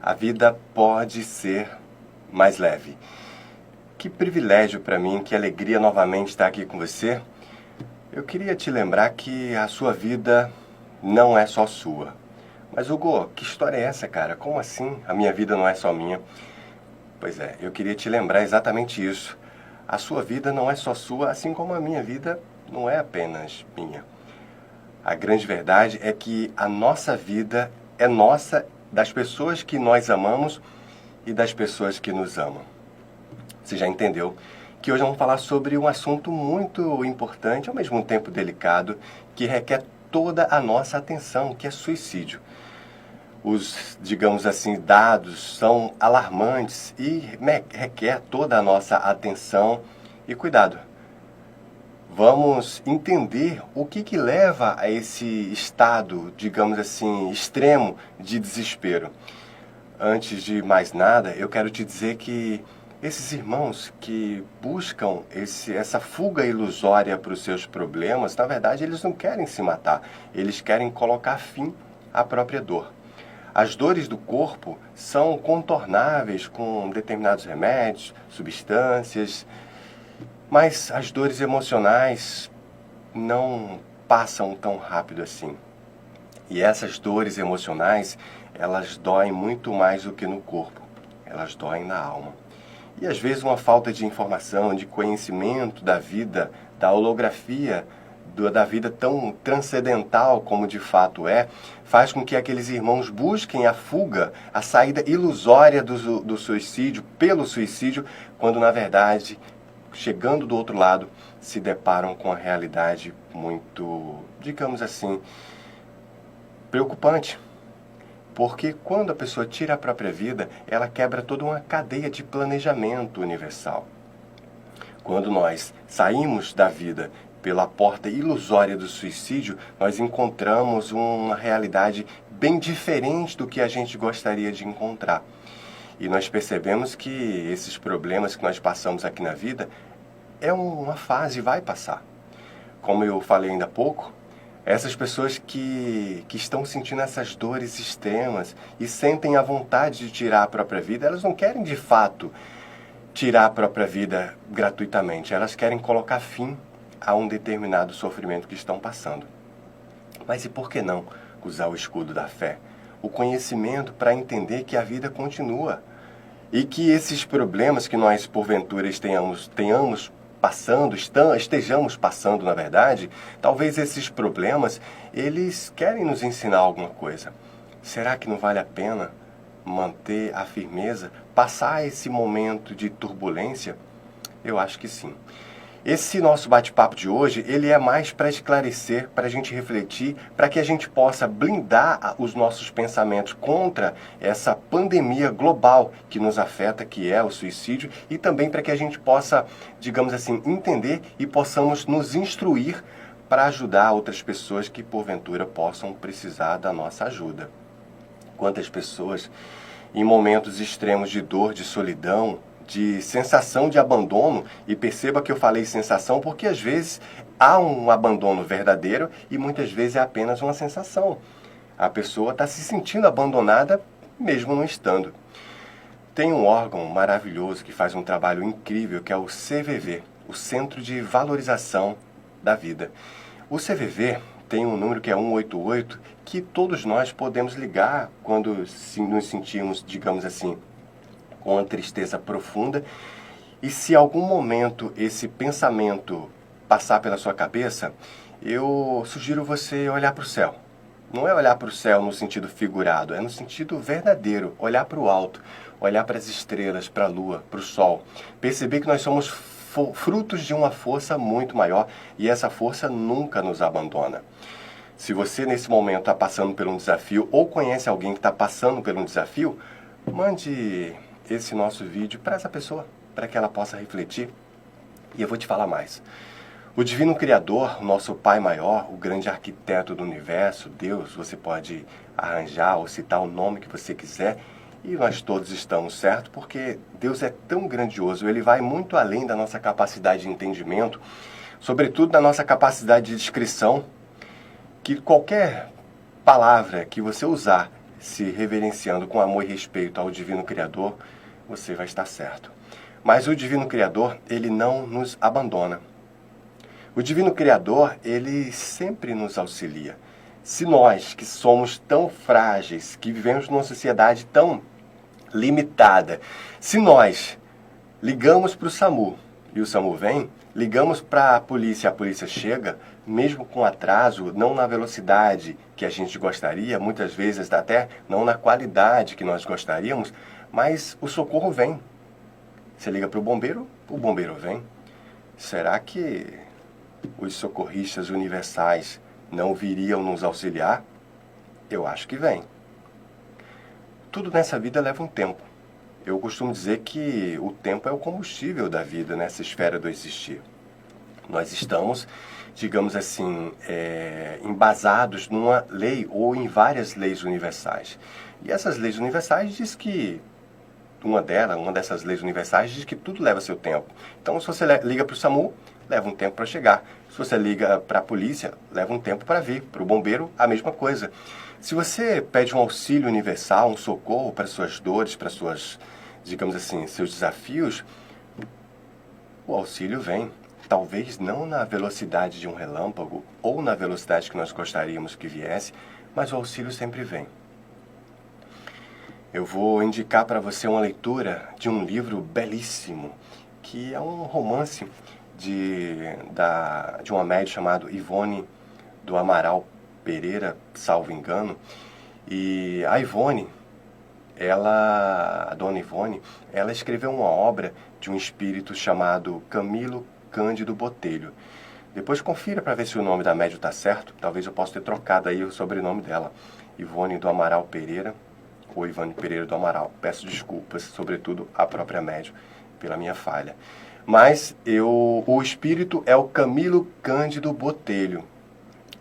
a vida pode ser mais leve. Que privilégio para mim, que alegria novamente estar aqui com você. Eu queria te lembrar que a sua vida não é só sua. Mas Hugo, que história é essa, cara? Como assim a minha vida não é só minha? Pois é, eu queria te lembrar exatamente isso. A sua vida não é só sua, assim como a minha vida não é apenas minha. A grande verdade é que a nossa vida é nossa, das pessoas que nós amamos e das pessoas que nos amam. Você já entendeu que hoje vamos falar sobre um assunto muito importante, ao mesmo tempo delicado, que requer toda a nossa atenção, que é suicídio. Os, digamos assim, dados são alarmantes e requer toda a nossa atenção e cuidado. Vamos entender o que leva a esse estado, digamos assim, extremo de desespero. Antes de mais nada, eu quero te dizer que esses irmãos que buscam essa fuga ilusória para os seus problemas, na verdade, eles não querem se matar, eles querem colocar fim à própria dor. As dores do corpo são contornáveis com determinados remédios, substâncias, mas as dores emocionais não passam tão rápido assim. E essas dores emocionais, elas doem muito mais do que no corpo, elas doem na alma. E às vezes uma falta de informação, de conhecimento da vida, da holografia, da vida tão transcendental como de fato é, faz com que aqueles irmãos busquem a fuga, a saída ilusória do suicídio, pelo suicídio, quando na verdade, chegando do outro lado, se deparam com a realidade muito, digamos assim, preocupante. Porque quando a pessoa tira a própria vida, ela quebra toda uma cadeia de planejamento universal. Quando nós saímos da vida pela porta ilusória do suicídio, nós encontramos uma realidade bem diferente do que a gente gostaria de encontrar. E nós percebemos que esses problemas que nós passamos aqui na vida é uma fase e vai passar. Como eu falei ainda há pouco, essas pessoas que estão sentindo essas dores extremas e sentem a vontade de tirar a própria vida, elas não querem de fato tirar a própria vida gratuitamente, elas querem colocar fim a um determinado sofrimento que estão passando. Mas e por que não usar o escudo da fé? O conhecimento para entender que a vida continua e que esses problemas que nós porventura estejamos passando, na verdade, talvez esses problemas, eles querem nos ensinar alguma coisa. Será que não vale a pena manter a firmeza, passar esse momento de turbulência? Eu acho que sim. Esse nosso bate-papo de hoje, ele é mais para esclarecer, para a gente refletir, para que a gente possa blindar os nossos pensamentos contra essa pandemia global que nos afeta, que é o suicídio, e também para que a gente possa, digamos assim, entender e possamos nos instruir para ajudar outras pessoas que porventura possam precisar da nossa ajuda. Quantas pessoas, em momentos extremos de dor, de solidão, de sensação de abandono, e perceba que eu falei sensação porque às vezes há um abandono verdadeiro e muitas vezes é apenas uma sensação. A pessoa está se sentindo abandonada mesmo não estando. Tem um órgão maravilhoso que faz um trabalho incrível que é o CVV, o Centro de Valorização da Vida. O CVV tem um número que é 188 que todos nós podemos ligar quando nos sentimos, digamos assim, com uma tristeza profunda, e se algum momento esse pensamento passar pela sua cabeça, eu sugiro você olhar para o céu. Não é olhar para o céu no sentido figurado, é no sentido verdadeiro, olhar para o alto, olhar para as estrelas, para a lua, para o sol. Perceber que nós somos frutos de uma força muito maior e essa força nunca nos abandona. Se você nesse momento está passando por um desafio ou conhece alguém que está passando por um desafio, mande esse nosso vídeo para essa pessoa, para que ela possa refletir. E eu vou te falar mais. O Divino Criador, o nosso Pai Maior, o grande arquiteto do universo, Deus, você pode arranjar ou citar o nome que você quiser, e nós todos estamos certos, porque Deus é tão grandioso, Ele vai muito além da nossa capacidade de entendimento, sobretudo da nossa capacidade de descrição, que qualquer palavra que você usar se reverenciando com amor e respeito ao Divino Criador, você vai estar certo. Mas o Divino Criador, ele não nos abandona. O Divino Criador, ele sempre nos auxilia. Se nós, que somos tão frágeis, que vivemos numa sociedade tão limitada, se nós ligamos para o SAMU e o SAMU vem, ligamos para a polícia chega, mesmo com atraso, não na velocidade que a gente gostaria, muitas vezes até não na qualidade que nós gostaríamos, mas o socorro vem. Você liga para o bombeiro vem. Será que os socorristas universais não viriam nos auxiliar? Eu acho que vem. Tudo nessa vida leva um tempo. Eu costumo dizer que o tempo é o combustível da vida nessa esfera do existir. Nós estamos, digamos assim, embasados numa lei ou em várias leis universais. E essas leis universais diz que uma dessas leis universais diz que tudo leva seu tempo. Então, se você liga para o SAMU, leva um tempo para chegar. Se você liga para a polícia, leva um tempo para vir. Para o bombeiro, a mesma coisa. Se você pede um auxílio universal, um socorro para suas dores, para suas, digamos assim, seus desafios, o auxílio vem. Talvez não na velocidade de um relâmpago ou na velocidade que nós gostaríamos que viesse, mas o auxílio sempre vem. Eu vou indicar para você uma leitura de um livro belíssimo, que é um romance de uma médium chamada Ivone do Amaral Pereira, salvo engano. E a Ivone, a dona Ivone, ela escreveu uma obra de um espírito chamado Camilo Cândido Botelho. Depois confira para ver se o nome da médium está certo. Talvez eu possa ter trocado aí o sobrenome dela. Ivone do Amaral Pereira, ou Ivone Pereira do Amaral. Peço desculpas, sobretudo à própria médium, pela minha falha. Mas o espírito é o Camilo Cândido Botelho.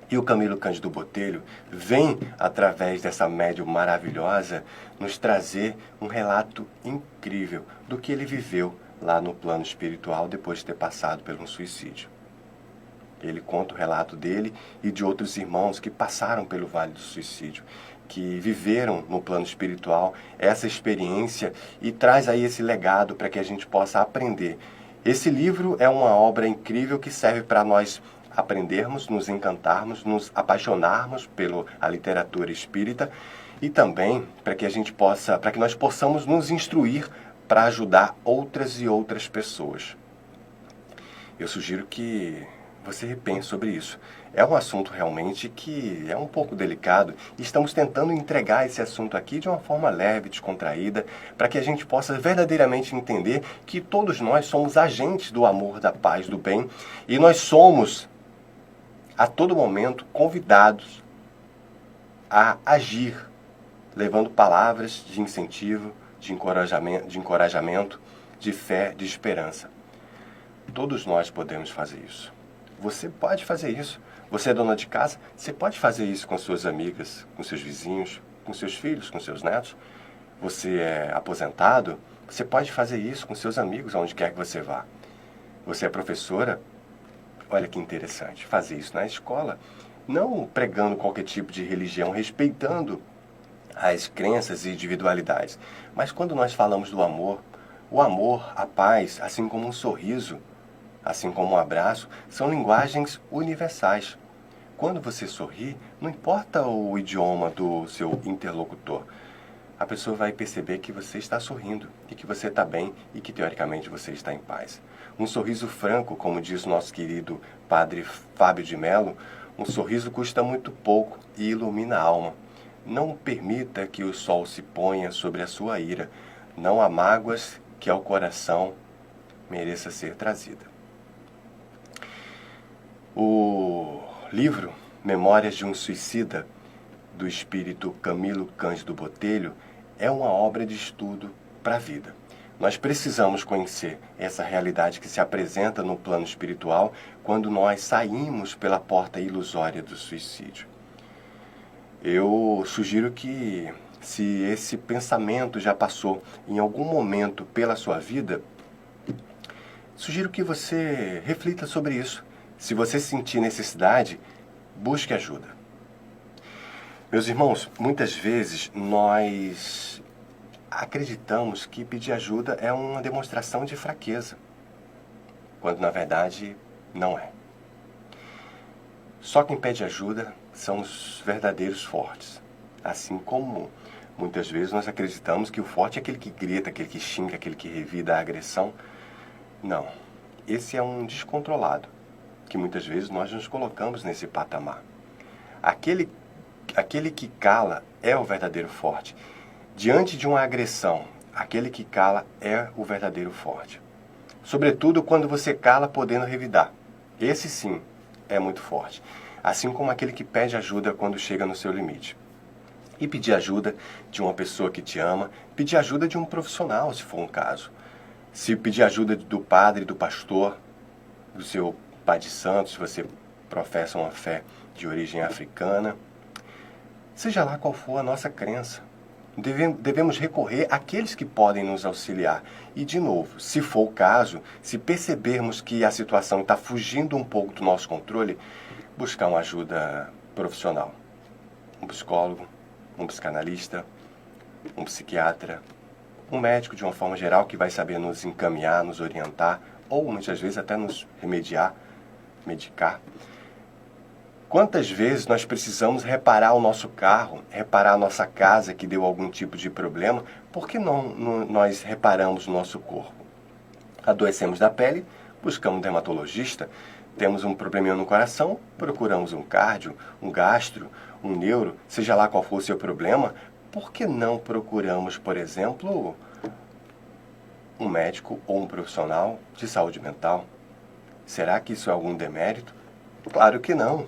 E o Camilo Cândido Botelho vem, através dessa médium maravilhosa, nos trazer um relato incrível do que ele viveu lá no plano espiritual depois de ter passado por um suicídio. Ele conta o relato dele e de outros irmãos que passaram pelo Vale do Suicídio, que viveram no plano espiritual essa experiência e traz aí esse legado para que a gente possa aprender. Esse livro é uma obra incrível que serve para nós aprendermos, nos encantarmos, nos apaixonarmos pela literatura espírita e também para que nós possamos nos instruir para ajudar outras e outras pessoas. Eu sugiro que você repense sobre isso. É um assunto realmente que é um pouco delicado e estamos tentando entregar esse assunto aqui de uma forma leve, descontraída, para que a gente possa verdadeiramente entender que todos nós somos agentes do amor, da paz, do bem e nós somos, a todo momento, convidados a agir, levando palavras de incentivo, de encorajamento, de fé, de esperança. Todos nós podemos fazer isso. Você pode fazer isso. Você é dona de casa, você pode fazer isso com suas amigas, com seus vizinhos, com seus filhos, com seus netos. Você é aposentado, você pode fazer isso com seus amigos, aonde quer que você vá. Você é professora, olha que interessante, fazer isso na escola, não pregando qualquer tipo de religião, respeitando as crenças e individualidades. Mas quando nós falamos do amor, o amor, a paz, assim como um sorriso, assim como um abraço, são linguagens universais. Quando você sorri, não importa o idioma do seu interlocutor, a pessoa vai perceber que você está sorrindo e que você está bem e que teoricamente você está em paz. Um sorriso franco, como diz o nosso querido padre Fábio de Mello, um sorriso custa muito pouco e ilumina a alma. Não permita que o sol se ponha sobre a sua ira. Não há mágoas que ao coração mereça ser trazida. O livro Memórias de um Suicida, do espírito Camilo Cândido Botelho, é uma obra de estudo para a vida. Nós precisamos conhecer essa realidade que se apresenta no plano espiritual quando nós saímos pela porta ilusória do suicídio. Eu sugiro que, se esse pensamento já passou em algum momento pela sua vida, sugiro que você reflita sobre isso. Se você sentir necessidade, busque ajuda. Meus irmãos, muitas vezes nós acreditamos que pedir ajuda é uma demonstração de fraqueza, quando na verdade não é. Só quem pede ajuda são os verdadeiros fortes. Assim como muitas vezes nós acreditamos que o forte é aquele que grita, aquele que xinga, aquele que revida a agressão. Não, esse é um descontrolado, que muitas vezes nós nos colocamos nesse patamar. Aquele que cala é o verdadeiro forte. Diante de uma agressão, aquele que cala é o verdadeiro forte. Sobretudo quando você cala podendo revidar. Esse sim é muito forte. Assim como aquele que pede ajuda quando chega no seu limite. E pedir ajuda de uma pessoa que te ama, pedir ajuda de um profissional, se for um caso. Se pedir ajuda do padre, do pastor, do seu pai de santo, se você professa uma fé de origem africana, seja lá qual for a nossa crença, devemos recorrer àqueles que podem nos auxiliar. E, de novo, se for o caso, se percebermos que a situação está fugindo um pouco do nosso controle, buscar uma ajuda profissional. Um psicólogo, um psicanalista, um psiquiatra, um médico de uma forma geral que vai saber nos encaminhar, nos orientar, ou muitas vezes até nos medicar. Quantas vezes nós precisamos reparar o nosso carro, reparar a nossa casa que deu algum tipo de problema, por que não nós reparamos o nosso corpo? Adoecemos da pele, buscamos um dermatologista, temos um probleminha no coração, procuramos um cardio, um gastro, um neuro, seja lá qual for o seu problema, por que não procuramos, por exemplo, um médico ou um profissional de saúde mental? Será que isso é algum demérito? Claro que não.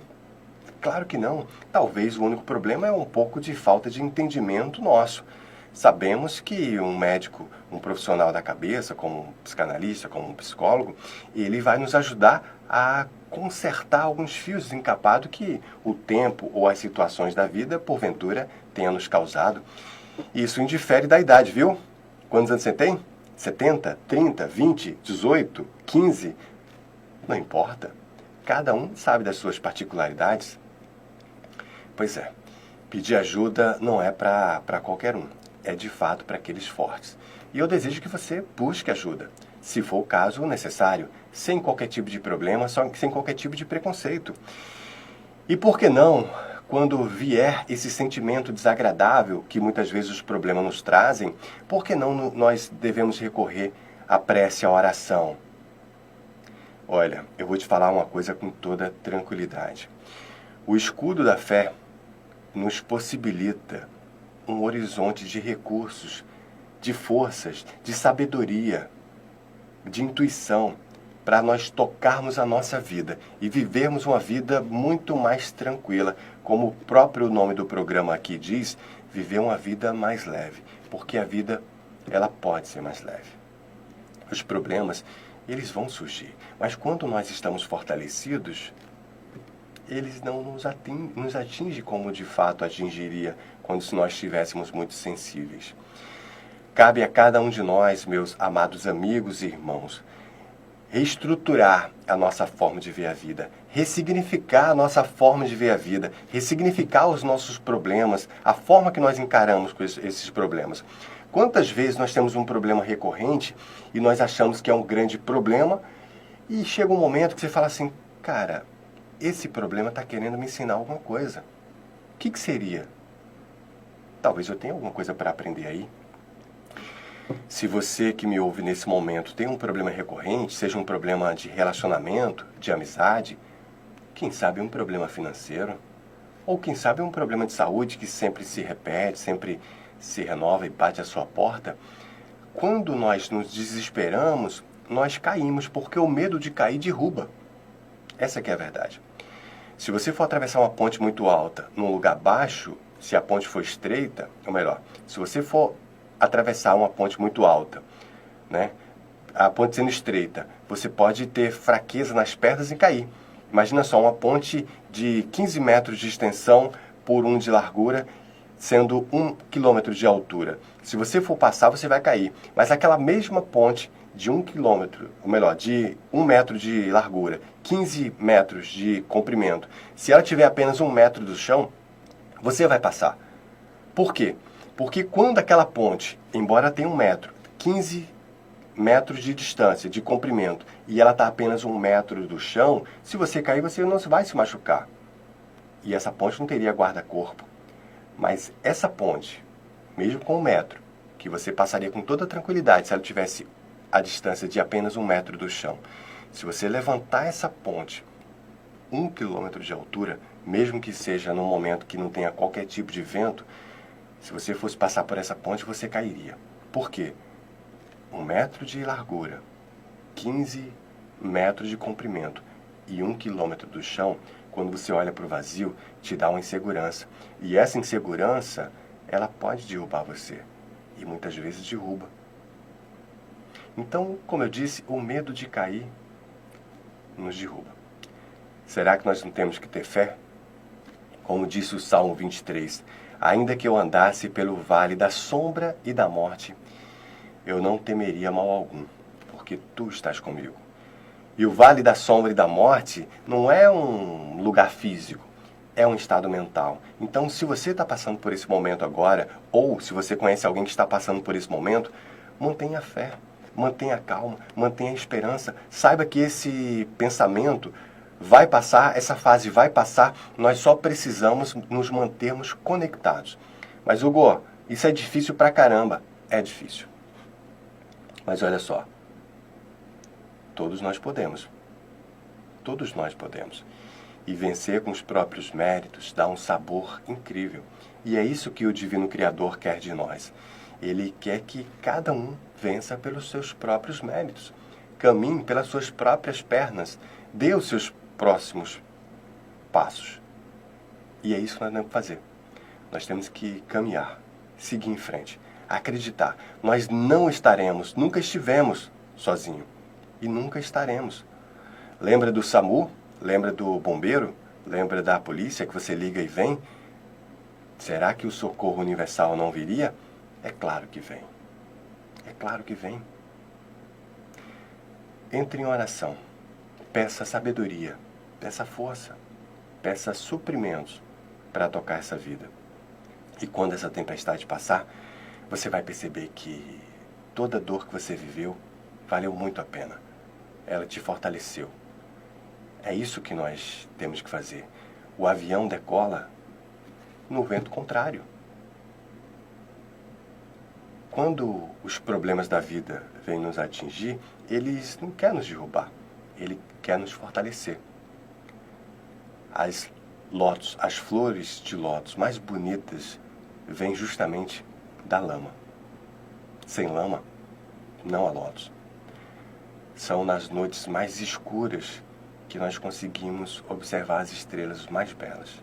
Claro que não. Talvez o único problema é um pouco de falta de entendimento nosso. Sabemos que um médico, um profissional da cabeça, como um psicanalista, como um psicólogo, ele vai nos ajudar a consertar alguns fios desencapados que o tempo ou as situações da vida, porventura, tenha nos causado. Isso indifere da idade, viu? Quantos anos você tem? 70, 30, 20, 18, 15? Não importa. Cada um sabe das suas particularidades. Pois é, pedir ajuda não é para qualquer um. É de fato para aqueles fortes. E eu desejo que você busque ajuda, se for o caso necessário, sem qualquer tipo de problema, sem qualquer tipo de preconceito. E por que não, quando vier esse sentimento desagradável que muitas vezes os problemas nos trazem, por que não nós devemos recorrer à prece, à oração? Olha, eu vou te falar uma coisa com toda tranquilidade. O escudo da fé nos possibilita um horizonte de recursos, de forças, de sabedoria, de intuição, para nós tocarmos a nossa vida e vivermos uma vida muito mais tranquila, como o próprio nome do programa aqui diz, viver uma vida mais leve, porque a vida, ela pode ser mais leve. Os problemas, eles vão surgir, mas quando nós estamos fortalecidos, eles não nos atingem como de fato atingiria quando nós estivéssemos muito sensíveis. Cabe a cada um de nós, meus amados amigos e irmãos, reestruturar a nossa forma de ver a vida, ressignificar a nossa forma de ver a vida, ressignificar os nossos problemas, a forma que nós encaramos com esses problemas. Quantas vezes nós temos um problema recorrente e nós achamos que é um grande problema e chega um momento que você fala assim, cara, esse problema está querendo me ensinar alguma coisa. O que seria? Talvez eu tenha alguma coisa para aprender aí. Se você que me ouve nesse momento tem um problema recorrente, seja um problema de relacionamento, de amizade, quem sabe um problema financeiro, ou quem sabe um problema de saúde que sempre se repete, sempre se renova e bate à sua porta, quando nós nos desesperamos, nós caímos, porque o medo de cair derruba. Essa que é a verdade. Se você for atravessar uma ponte muito alta num lugar baixo, se a ponte for estreita, ou melhor, se você for atravessar uma ponte muito alta, né, a ponte sendo estreita, você pode ter fraqueza nas pernas e cair. Imagina só, uma ponte de 15 metros de extensão por 1 de largura, sendo 1 quilômetro de altura. Se você for passar, você vai cair. Mas aquela mesma ponte de 1 quilômetro, ou melhor, de 1 metro de largura, 15 metros de comprimento, se ela tiver apenas 1 metro do chão, Você vai passar. Por quê? Porque quando aquela ponte, embora tenha 1 metro, 15 metros de distância, de comprimento, e ela está apenas 1 metro do chão, se você cair, você não vai se machucar. E essa ponte não teria guarda-corpo. Mas essa ponte, mesmo com 1 metro, que você passaria com toda tranquilidade se ela tivesse a distância de apenas 1 metro do chão, se você levantar essa ponte 1 quilômetro de altura, mesmo que seja num momento que não tenha qualquer tipo de vento, se você fosse passar por essa ponte, você cairia. Por quê? 1 metro de largura, 15 metros de comprimento e 1 quilômetro do chão, quando você olha para o vazio, te dá uma insegurança. E essa insegurança, ela pode derrubar você. E muitas vezes derruba. Então, como eu disse, o medo de cair nos derruba. Será que nós não temos que ter fé? Como disse o Salmo 23, ainda que eu andasse pelo vale da sombra e da morte, eu não temeria mal algum, porque tu estás comigo. E o vale da sombra e da morte não é um lugar físico, é um estado mental. Então, se você está passando por esse momento agora, ou se você conhece alguém que está passando por esse momento, mantenha a fé, mantenha a calma, mantenha a esperança. Saiba que esse pensamento vai passar, essa fase vai passar, nós só precisamos nos mantermos conectados. Mas, Hugo, isso é difícil pra caramba. É difícil. Mas olha só, todos nós podemos. Todos nós podemos. E vencer com os próprios méritos dá um sabor incrível. E é isso que o Divino Criador quer de nós. Ele quer que cada um vença pelos seus próprios méritos. Caminhe pelas suas próprias pernas. Dê os seus próximos passos. E é isso que nós temos que fazer. Nós temos que caminhar, seguir em frente, acreditar. Nós não estaremos, nunca estivemos sozinhos. E nunca estaremos. Lembra do SAMU? Lembra do bombeiro? Lembra da polícia que você liga e vem? Será que o socorro universal não viria? É claro que vem. É claro que vem. Entre em oração. Peça sabedoria. Peça força. Peça suprimentos para tocar essa vida. E quando essa tempestade passar, você vai perceber que toda dor que você viveu valeu muito a pena. Ela te fortaleceu. É isso que nós temos que fazer. O avião decola no vento contrário. Quando os problemas da vida vêm nos atingir, eles não querem nos derrubar. Ele quer nos fortalecer. As flores de lótus mais bonitas vêm justamente da lama. Sem lama, não há lótus. São nas noites mais escuras que nós conseguimos observar as estrelas mais belas.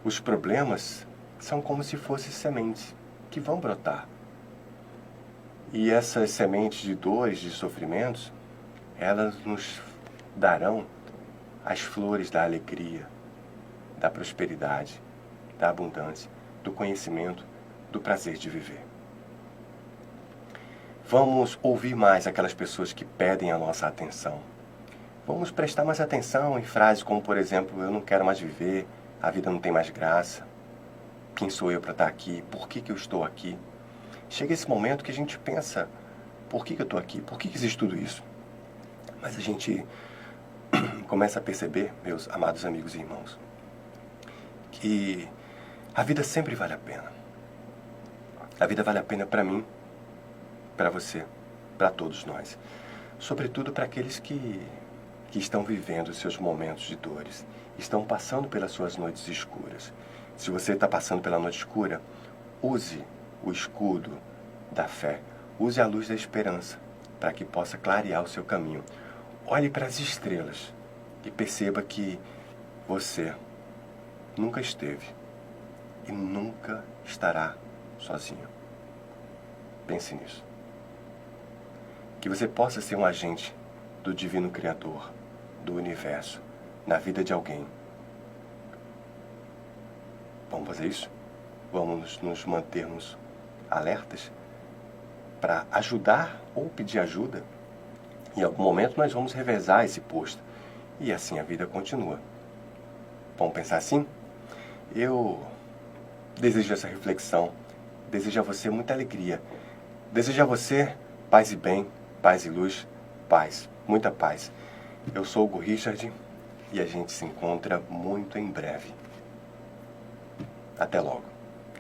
Os problemas são como se fossem sementes que vão brotar. E essas sementes de dores, de sofrimentos, elas nos darão as flores da alegria, da prosperidade, da abundância, do conhecimento, do prazer de viver. Vamos ouvir mais aquelas pessoas que pedem a nossa atenção. Vamos prestar mais atenção em frases como, por exemplo, eu não quero mais viver, a vida não tem mais graça, quem sou eu para estar aqui, por que eu estou aqui? Chega esse momento que a gente pensa, por que eu estou aqui, por que existe tudo isso? Mas a gente começa a perceber, meus amados amigos e irmãos, que a vida sempre vale a pena. A vida vale a pena para mim, para você, para todos nós. Sobretudo para aqueles que estão vivendo os seus momentos de dores, estão passando pelas suas noites escuras. Se você está passando pela noite escura, use o escudo da fé, use a luz da esperança, para que possa clarear o seu caminho. Olhe para as estrelas e perceba que você nunca esteve e nunca estará sozinho. Pense nisso. Que você possa ser um agente do Divino Criador, do Universo, na vida de alguém. Vamos fazer isso? Vamos nos mantermos alertas para ajudar ou pedir ajuda? Em algum momento nós vamos revezar esse posto. E assim a vida continua. Vamos pensar assim? Eu desejo essa reflexão, desejo a você muita alegria, desejo a você paz e bem, paz e luz, paz, muita paz. Eu sou o Hugo Richard e a gente se encontra muito em breve. Até logo.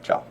Tchau.